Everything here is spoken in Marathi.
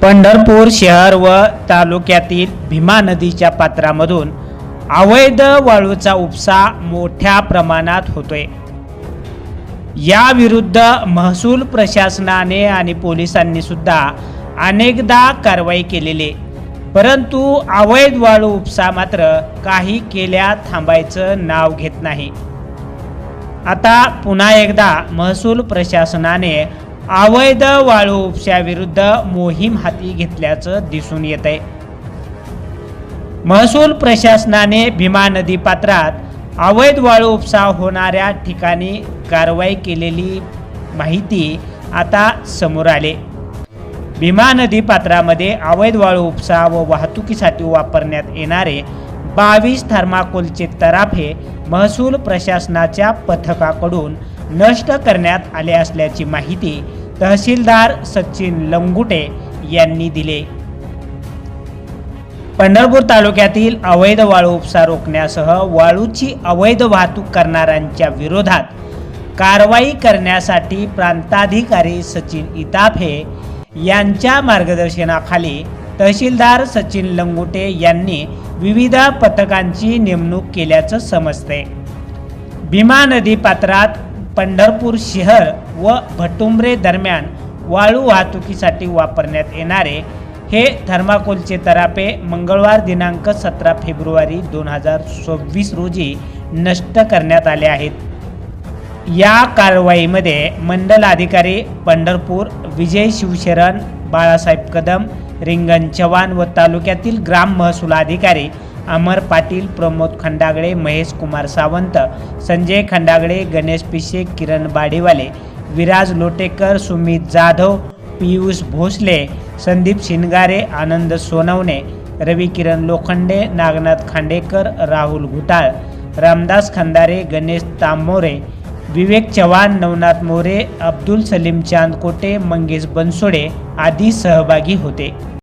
पंढरपूर शहर व तालुक्यातील भीमा नदीच्या पात्रामधून अवैध वाळूचा उपसा मोठ्या प्रमाणात होतोय। या विरुद्ध महसूल प्रशासनाने आणि पोलिसांनी सुद्धा अनेकदा कारवाई केलेली, परंतु अवैध वाळू उपसा मात्र काही केल्या थांबायचं नाव घेत नाही। आता पुन्हा एकदा महसूल प्रशासनाने अवैध वाळू उपशाविरुद्ध मोहीम हाती घेतल्याचं दिसून येतंय। महसूल प्रशासनाने भीमा नदी पात्रात अवैध वाळू उपसा होणाऱ्या ठिकाणी कारवाई केलेली माहिती आता समोर आली। भीमा नदी पात्रामध्ये अवैध वाळू उपसा व वाहतुकीसाठी वापरण्यात येणारे 22 थर्माकोलचे तराफे महसूल प्रशासनाच्या पथकाकडून नष्ट करण्यात आले असल्याची माहिती तहसीलदार सचिन लंगुटे यांनी दिली। पंढरपूर तालुक्यातील अवैध वाळू उपसा रोखण्यासह वाळूची अवैध वाहतूक करणाऱ्यांच्या विरोधात कारवाई करण्यासाठी प्रांताधिकारी सचिन इताफे यांच्या मार्गदर्शनाखाली तहसीलदार सचिन लंगुटे यांनी विविध पथकांची नेमणूक केल्याचं समजते। भीमा नदी पात्रात पंढरपूर शहर व भटुंबरे दरम्यान वाळू वाहतुकीसाठी वापरण्यात येणारे हे थर्माकोलचे तराफे मंगळवार दिनांक 17 फेब्रुवारी 2026 रोजी नष्ट करण्यात आले आहेत। या कारवाईमध्ये मंडल अधिकारी पंढरपूर विजय शिवशरण, बाळासाहेब कदम, रिंगण चव्हाण व तालुक्यातील ग्राम महसूल अधिकारी अमर पाटील, प्रमोद खंडागळे, महेश कुमार सावंत, संजय खंडागळे, गणेश पिशे, किरण बाडीवाले, विराज लोटेकर, सुमित जाधव, पियुष भोसले, संदीप शिनगारे, आनंद सोनवणे, रवी किरण लोखंडे, नागनाथ खांडेकर, राहुल घुटाळ, रामदास खंदारे, गणेश तांबोरे, विवेक चव्हाण, नवनाथ मोरे, अब्दुल सलीम चांद कोटे, मंगेश बनसोडे आदी सहभागी होते।